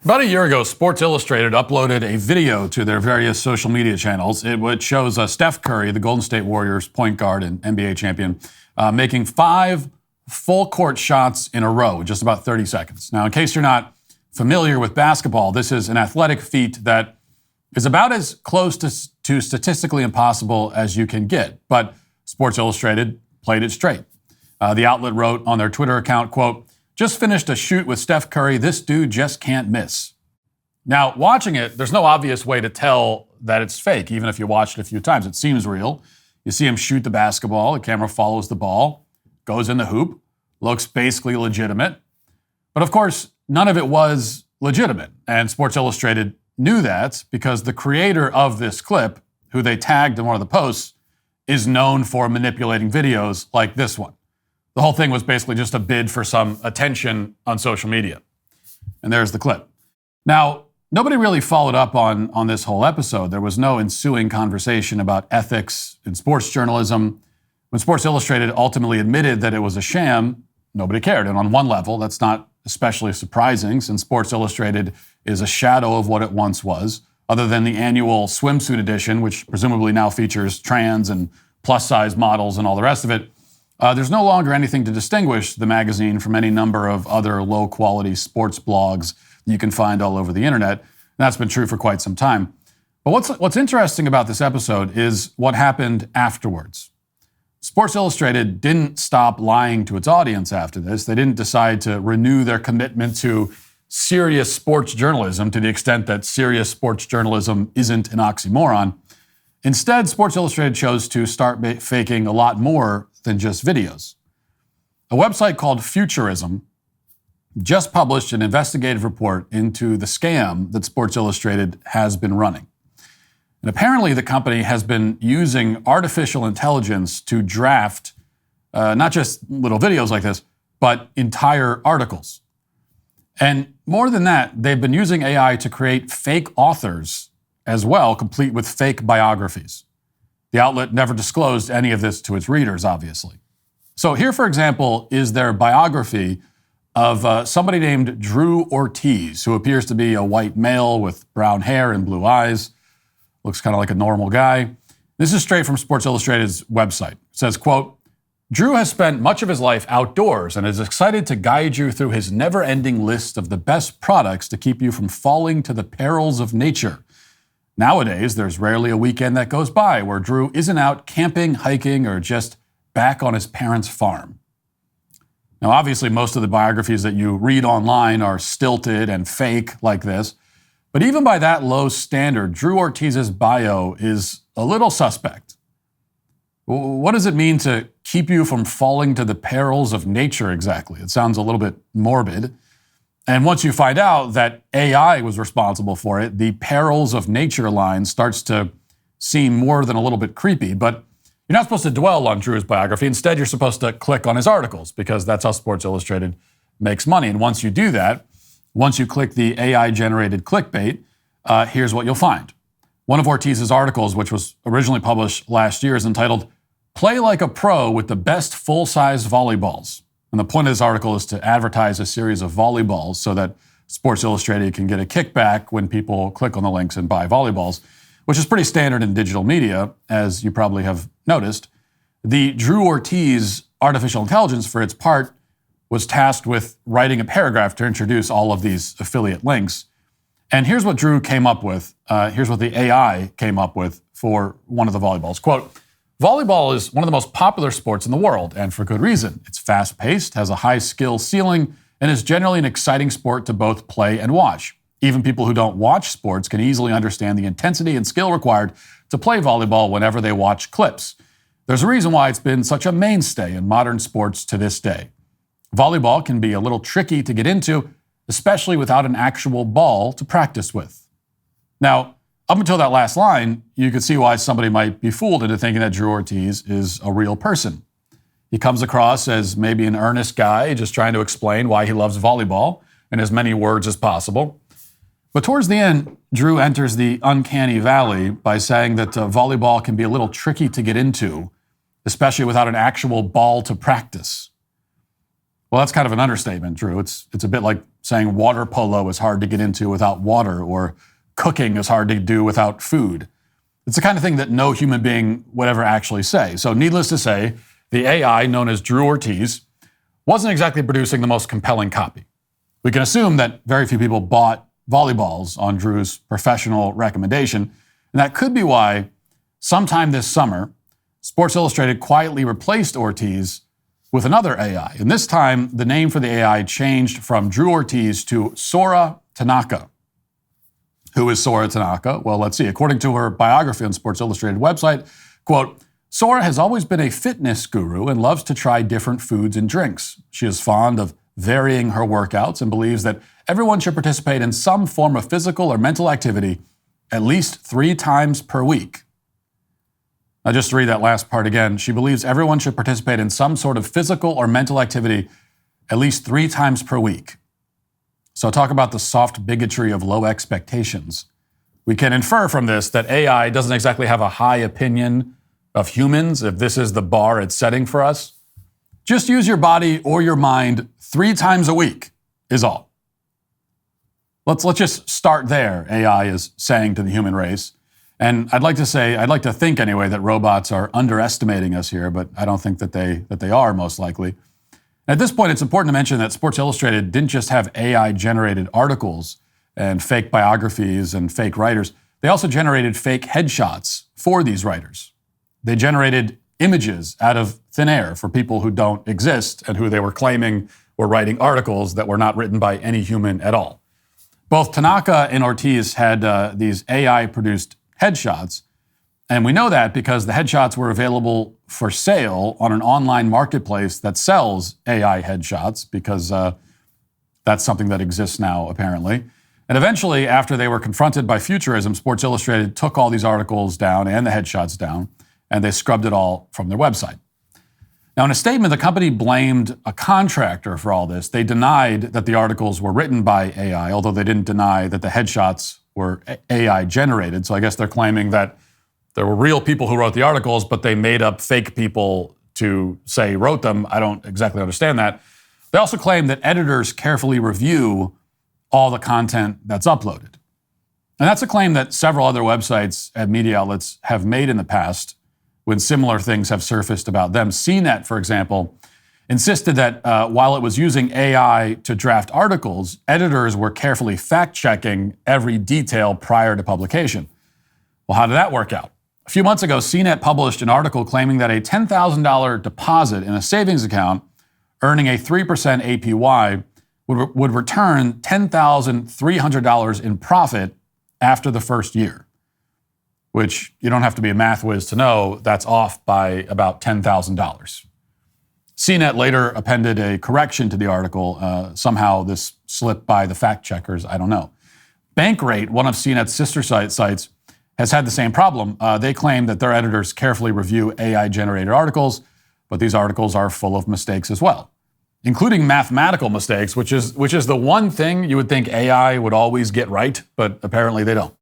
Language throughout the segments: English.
About a year ago, Sports Illustrated uploaded a video to their various social media channels. It shows Steph Curry, the Golden State Warriors point guard and NBA champion, making 5 full-court shots in a row in just about 30 seconds. Now, in case you're not familiar with basketball, this is an athletic feat that is about as close to statistically impossible as you can get. But Sports Illustrated played it straight. The outlet wrote on their Twitter account, quote, "Just finished a shoot with Steph Curry. This dude just can't miss." Now, watching it, there's no obvious way to tell that it's fake, even if you watched it a few times. It seems real. You see him shoot the basketball. The camera follows the ball, goes in the hoop, looks basically legitimate. But of course, none of it was legitimate. And Sports Illustrated knew that because the creator of this clip, who they tagged in one of the posts, is known for manipulating videos like this one. The whole thing was basically just a bid for some attention on social media. And there's the clip. Now, nobody really followed up on this whole episode. There was no ensuing conversation about ethics in sports journalism. When Sports Illustrated ultimately admitted that it was a sham, nobody cared. And on one level, that's not especially surprising, since Sports Illustrated is a shadow of what it once was, other than the annual swimsuit edition, which presumably now features trans and plus-size models and all the rest of it. There's no longer anything to distinguish the magazine from any number of other low-quality sports blogs that you can find all over the internet. And that's been true for quite some time. But what's interesting about this episode is what happened afterwards. Sports Illustrated didn't stop lying to its audience after this. They didn't decide to renew their commitment to serious sports journalism to the extent that serious sports journalism isn't an oxymoron. Instead, Sports Illustrated chose to start faking a lot more than just videos. A website called Futurism just published an investigative report into the scam that Sports Illustrated has been running. And apparently the company has been using artificial intelligence to draft not just little videos like this, but entire articles. And more than that, they've been using AI to create fake authors as well, complete with fake biographies. The outlet never disclosed any of this to its readers, obviously. So here, for example, is their biography of somebody named Drew Ortiz, who appears to be a white male with brown hair and blue eyes. Looks kind of like a normal guy. This is straight from Sports Illustrated's website. It says, quote, "Drew has spent much of his life outdoors and is excited to guide you through his never-ending list of the best products to keep you from falling to the perils of nature. Nowadays, there's rarely a weekend that goes by where Drew isn't out camping, hiking, or just back on his parents' farm." Now, obviously, most of the biographies that you read online are stilted and fake like this. But even by that low standard, Drew Ortiz's bio is a little suspect. What does it mean to keep you from falling to the perils of nature exactly? It sounds a little bit morbid. And once you find out that AI was responsible for it, the perils of nature line starts to seem more than a little bit creepy. But you're not supposed to dwell on Drew's biography. Instead, you're supposed to click on his articles because that's how Sports Illustrated makes money. And once you do that, once you click the AI-generated clickbait, here's what you'll find. One of Ortiz's articles, which was originally published last year, is entitled "Play Like a Pro with the Best Full-Size Volleyballs." And the point of this article is to advertise a series of volleyballs so that Sports Illustrated can get a kickback when people click on the links and buy volleyballs, which is pretty standard in digital media, as you probably have noticed. The Drew Ortiz artificial intelligence, for its part, was tasked with writing a paragraph to introduce all of these affiliate links. And here's what Drew came up with. Here's what the AI came up with for one of the volleyballs. Quote, "Volleyball is one of the most popular sports in the world, and for good reason. It's fast-paced, has a high skill ceiling, and is generally an exciting sport to both play and watch. Even people who don't watch sports can easily understand the intensity and skill required to play volleyball whenever they watch clips. There's a reason why it's been such a mainstay in modern sports to this day. Volleyball can be a little tricky to get into, especially without an actual ball to practice with." Now, up until that last line, you could see why somebody might be fooled into thinking that Drew Ortiz is a real person. He comes across as maybe an earnest guy just trying to explain why he loves volleyball in as many words as possible. But towards the end, Drew enters the uncanny valley by saying that volleyball can be a little tricky to get into, especially without an actual ball to practice. Well, that's kind of an understatement, Drew. It's a bit like saying water polo is hard to get into without water, or cooking is hard to do without food. It's the kind of thing that no human being would ever actually say. So needless to say, the AI, known as Drew Ortiz, wasn't exactly producing the most compelling copy. We can assume that very few people bought volleyballs on Drew's professional recommendation, and that could be why sometime this summer, Sports Illustrated quietly replaced Ortiz with another AI. And this time, the name for the AI changed from Drew Ortiz to Sora Tanaka. Who is Sora Tanaka? Well, let's see. According to her biography on Sports Illustrated website, quote, Sora has always been a fitness guru and loves to try different foods and drinks. She is fond of varying her workouts and believes that everyone should participate in some form of physical or mental activity at least 3 times per week. Now, just to read that last part again, she believes everyone should participate in some sort of physical or mental activity at least 3 times per week. So talk about the soft bigotry of low expectations. We can infer from this that AI doesn't exactly have a high opinion of humans if this is the bar it's setting for us. Just use your body or your mind 3 times a week is all. Let's just start there, AI is saying to the human race. And I'd like to think anyway, that robots are underestimating us here, but I don't think that they are, most likely. At this point, it's important to mention that Sports Illustrated didn't just have AI-generated articles and fake biographies and fake writers. They also generated fake headshots for these writers. They generated images out of thin air for people who don't exist and who they were claiming were writing articles that were not written by any human at all. Both Tanaka and Ortiz had these AI-produced headshots, and we know that because the headshots were available for sale on an online marketplace that sells AI headshots, because that's something that exists now, apparently. And eventually, after they were confronted by Futurism, Sports Illustrated took all these articles down and the headshots down, and they scrubbed it all from their website. Now, in a statement, the company blamed a contractor for all this. They denied that the articles were written by AI, although they didn't deny that the headshots were AI generated. So I guess they're claiming that there were real people who wrote the articles, but they made up fake people to say wrote them. I don't exactly understand that. They also claim that editors carefully review all the content that's uploaded. And that's a claim that several other websites and media outlets have made in the past when similar things have surfaced about them. CNET, for example, insisted that while it was using AI to draft articles, editors were carefully fact-checking every detail prior to publication. Well, how did that work out? A few months ago, CNET published an article claiming that a $10,000 deposit in a savings account earning a 3% APY would return $10,300 in profit after the first year, which you don't have to be a math whiz to know that's off by about $10,000. CNET later appended a correction to the article. Somehow this slipped by the fact checkers, I don't know. Bankrate, one of CNET's sister sites, has had the same problem. They claim that their editors carefully review AI-generated articles, but these articles are full of mistakes as well, including mathematical mistakes, which is the one thing you would think AI would always get right, but apparently they don't.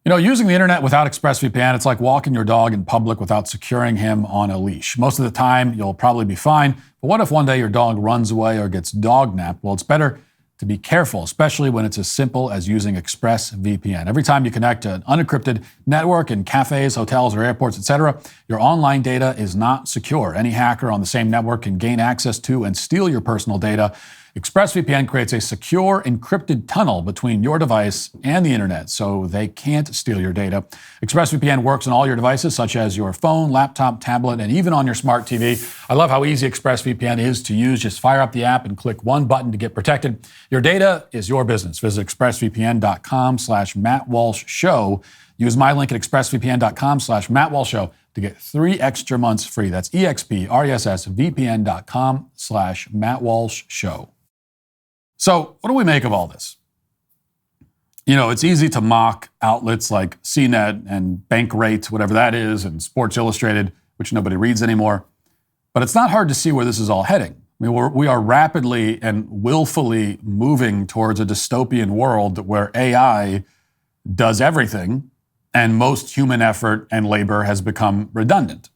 You know, using the internet without ExpressVPN, it's like walking your dog in public without securing him on a leash. Most of the time, you'll probably be fine, but what if one day your dog runs away or gets dog-napped? Well, it's better to be careful, especially when it's as simple as using ExpressVPN. Every time you connect to an unencrypted network in cafes, hotels, or airports, etc., your online data is not secure. Any hacker on the same network can gain access to and steal your personal data. ExpressVPN creates a secure, encrypted tunnel between your device and the internet, so they can't steal your data. ExpressVPN works on all your devices, such as your phone, laptop, tablet, and even on your smart TV. I love how easy ExpressVPN is to use. Just fire up the app and click one button to get protected. Your data is your business. Visit expressvpn.com/MattWalshShow. Use my link at expressvpn.com/MattWalshShow to get 3 extra months free. That's expressvpn.com/MattWalshShow. So what do we make of all this? You know, it's easy to mock outlets like CNET and Bankrate, whatever that is, and Sports Illustrated, which nobody reads anymore. But it's not hard to see where this is all heading. I mean, we are rapidly and willfully moving towards a dystopian world where AI does everything, and most human effort and labor has become redundant.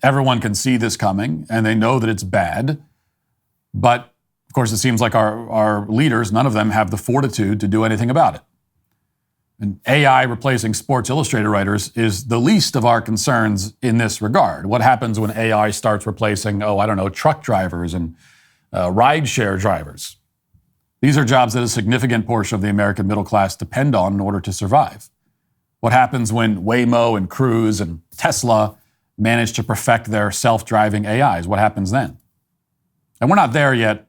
Everyone can see this coming, and they know that it's bad. But, of course, it seems like our leaders, none of them have the fortitude to do anything about it. And AI replacing Sports Illustrated writers is the least of our concerns in this regard. What happens when AI starts replacing, truck drivers and rideshare drivers? These are jobs that a significant portion of the American middle class depend on in order to survive. What happens when Waymo and Cruise and Tesla manage to perfect their self-driving AIs? What happens then? And we're not there yet,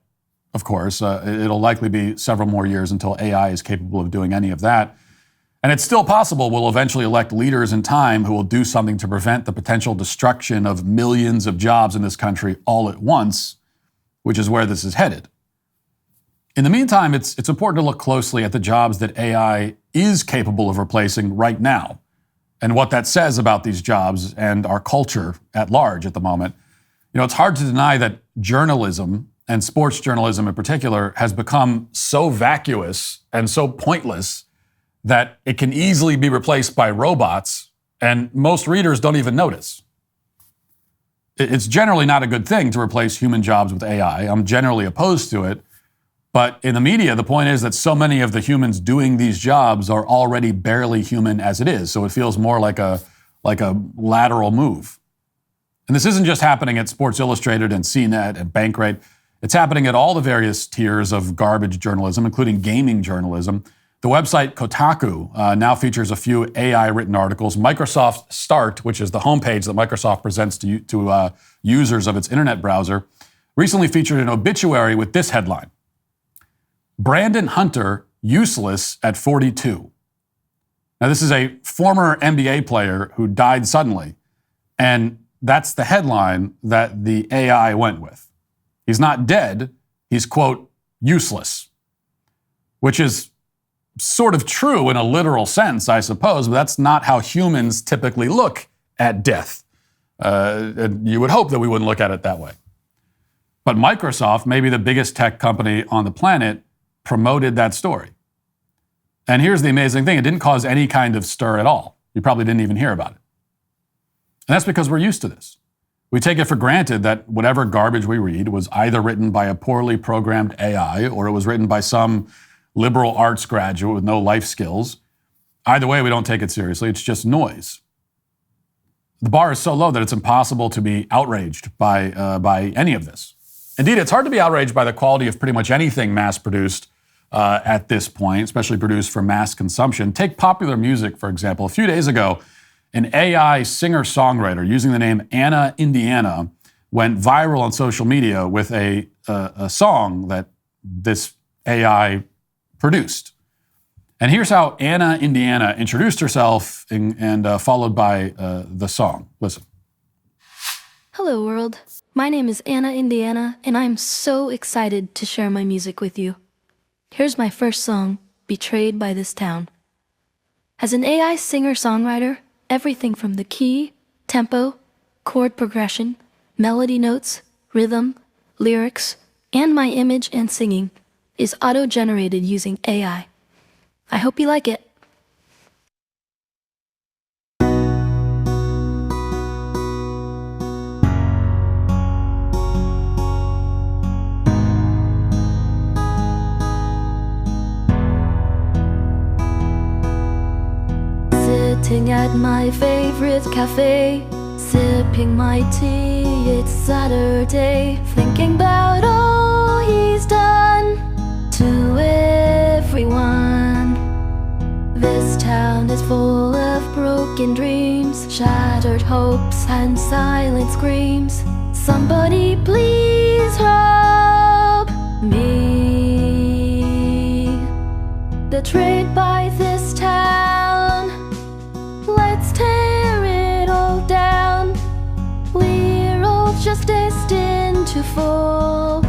of course. It'll likely be several more years until AI is capable of doing any of that. And it's still possible we'll eventually elect leaders in time who will do something to prevent the potential destruction of millions of jobs in this country all at once, which is where this is headed. In the meantime, it's important to look closely at the jobs that AI is capable of replacing right now and what that says about these jobs and our culture at large at the moment. It's hard to deny that journalism, and sports journalism in particular, has become so vacuous and so pointless that it can easily be replaced by robots, and most readers don't even notice. It's generally not a good thing to replace human jobs with AI. I'm generally opposed to it. But in the media, the point is that so many of the humans doing these jobs are already barely human as it is. So it feels more like a lateral move. And this isn't just happening at Sports Illustrated and CNET and Bankrate. It's happening at all the various tiers of garbage journalism, including gaming journalism. The website Kotaku now features a few AI-written articles. Microsoft Start, which is the homepage that Microsoft presents to users of its internet browser, recently featured an obituary with this headline: Brandon Hunter, useless at 42. Now, this is a former NBA player who died suddenly, and that's the headline that the AI went with. He's not dead, he's, quote, useless, which is sort of true in a literal sense, I suppose, but that's not how humans typically look at death. And you would hope that we wouldn't look at it that way. But Microsoft, maybe the biggest tech company on the planet, promoted that story. And here's the amazing thing. It didn't cause any kind of stir at all. You probably didn't even hear about it. And that's because we're used to this. We take it for granted that whatever garbage we read was either written by a poorly programmed AI or it was written by some liberal arts graduate with no life skills. Either way, we don't take it seriously. It's just noise. The bar is so low that it's impossible to be outraged by any of this. Indeed, it's hard to be outraged by the quality of pretty much anything mass-produced at this point, especially produced for mass consumption. Take popular music, for example. A few days ago, an AI singer-songwriter using the name Anna Indiana went viral on social media with a song that this AI produced. And here's how Anna Indiana introduced herself and followed by the song. Listen. Hello, world. My name is Anna Indiana, and I'm so excited to share my music with you. Here's my first song, Betrayed by This Town. As an AI singer-songwriter, everything from the key, tempo, chord progression, melody notes, rhythm, lyrics, and my image and singing is auto-generated using AI. I hope you like it. Sitting at my favorite cafe, sipping my tea, it's Saturday, thinking about all he's done to everyone. This town is full of broken dreams, shattered hopes and silent screams. Somebody please help me. Betrayed by this town, let's tear it all down. We're all just destined to fall.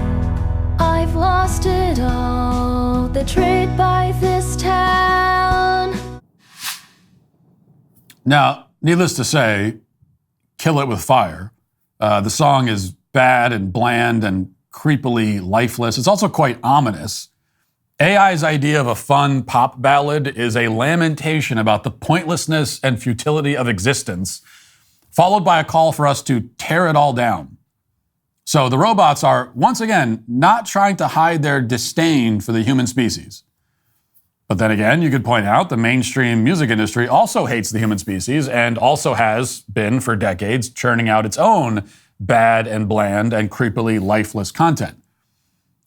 I've lost it all, betrayed by this town. Now, needless to say, Kill It With Fire. The song is bad and bland and creepily lifeless. It's also quite ominous. AI's idea of a fun pop ballad is a lamentation about the pointlessness and futility of existence, followed by a call for us to tear it all down. So the robots are, once again, not trying to hide their disdain for the human species. But then again, you could point out the mainstream music industry also hates the human species and also has been for decades churning out its own bad and bland and creepily lifeless content.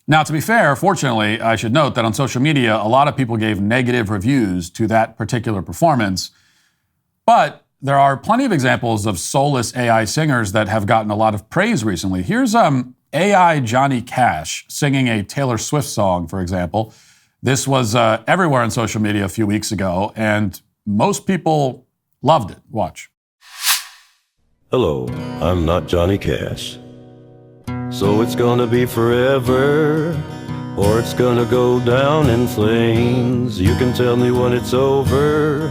Now, to be fair, fortunately, I should note that on social media, a lot of people gave negative reviews to that particular performance. But there are plenty of examples of soulless AI singers that have gotten a lot of praise recently. Here's AI Johnny Cash singing a Taylor Swift song, for example. This was everywhere on social media a few weeks ago, and most people loved it. Watch. Hello, I'm not Johnny Cash. So it's gonna be forever, or it's gonna go down in flames. You can tell me when it's over,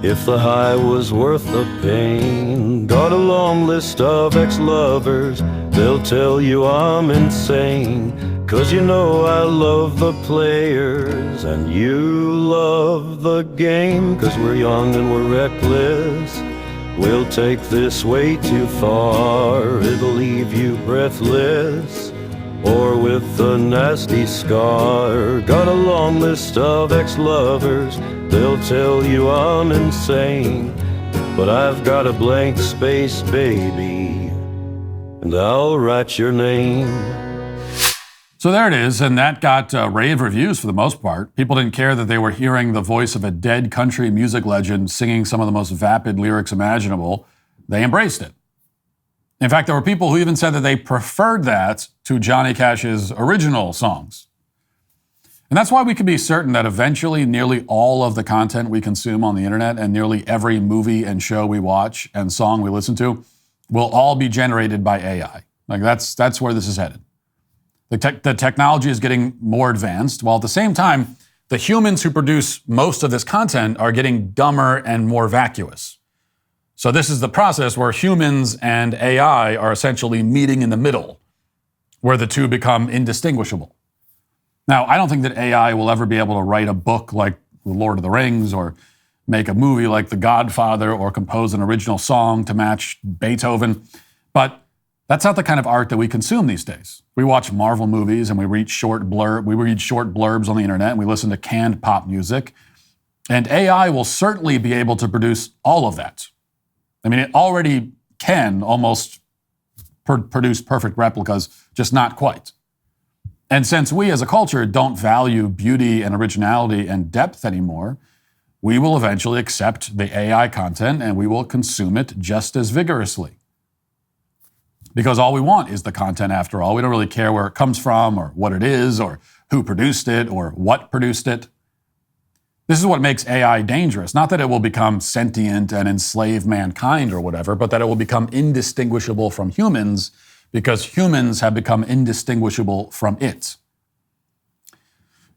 if the high was worth the pain. Got a long list of ex-lovers, they'll tell you I'm insane. 'Cause you know I love the players, and you love the game. 'Cause we're young and we're reckless, we'll take this way too far. It'll leave you breathless, or with a nasty scar. Got a long list of ex-lovers, they'll tell you I'm insane. But I've got a blank space, baby, and I'll write your name. So there it is, and that got rave reviews for the most part. People didn't care that they were hearing the voice of a dead country music legend singing some of the most vapid lyrics imaginable. They embraced it. In fact, there were people who even said that they preferred that to Johnny Cash's original songs. And that's why we can be certain that eventually nearly all of the content we consume on the internet and nearly every movie and show we watch and song we listen to will all be generated by AI. Like that's where this is headed. The technology is getting more advanced, while at the same time, the humans who produce most of this content are getting dumber and more vacuous. So this is the process where humans and AI are essentially meeting in the middle, where the two become indistinguishable. Now, I don't think that AI will ever be able to write a book like The Lord of the Rings, or make a movie like The Godfather, or compose an original song to match Beethoven, but that's not the kind of art that we consume these days. We watch Marvel movies and we read short blurbs on the internet, and we listen to canned pop music. And AI will certainly be able to produce all of that. I mean, it already can almost produce perfect replicas, just not quite. And since we as a culture don't value beauty and originality and depth anymore, we will eventually accept the AI content and we will consume it just as vigorously. Because all we want is the content after all. We don't really care where it comes from or what it is or who produced it or what produced it. This is what makes AI dangerous. Not that it will become sentient and enslave mankind or whatever, but that it will become indistinguishable from humans because humans have become indistinguishable from it.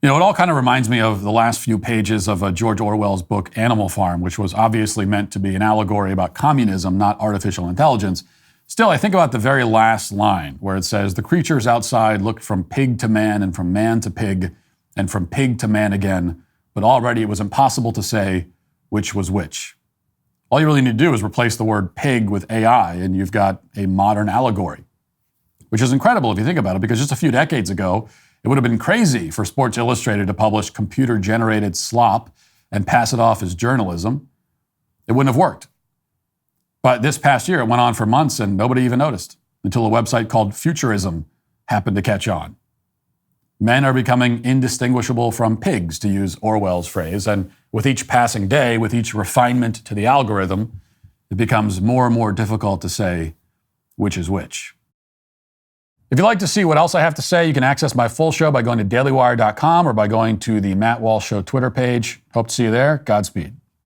You know, it all kind of reminds me of the last few pages of George Orwell's book Animal Farm, which was obviously meant to be an allegory about communism, not artificial intelligence. Still, I think about the very last line where it says, the creatures outside looked from pig to man and from man to pig and from pig to man again, but already it was impossible to say which was which. All you really need to do is replace the word pig with AI and you've got a modern allegory, which is incredible if you think about it, because just a few decades ago, it would have been crazy for Sports Illustrated to publish computer-generated slop and pass it off as journalism. It wouldn't have worked. But this past year, it went on for months and nobody even noticed until a website called Futurism happened to catch on. Men are becoming indistinguishable from pigs, to use Orwell's phrase, and with each passing day, with each refinement to the algorithm, it becomes more and more difficult to say which is which. If you'd like to see what else I have to say, you can access my full show by going to dailywire.com or by going to the Matt Walsh Show Twitter page. Hope to see you there. Godspeed.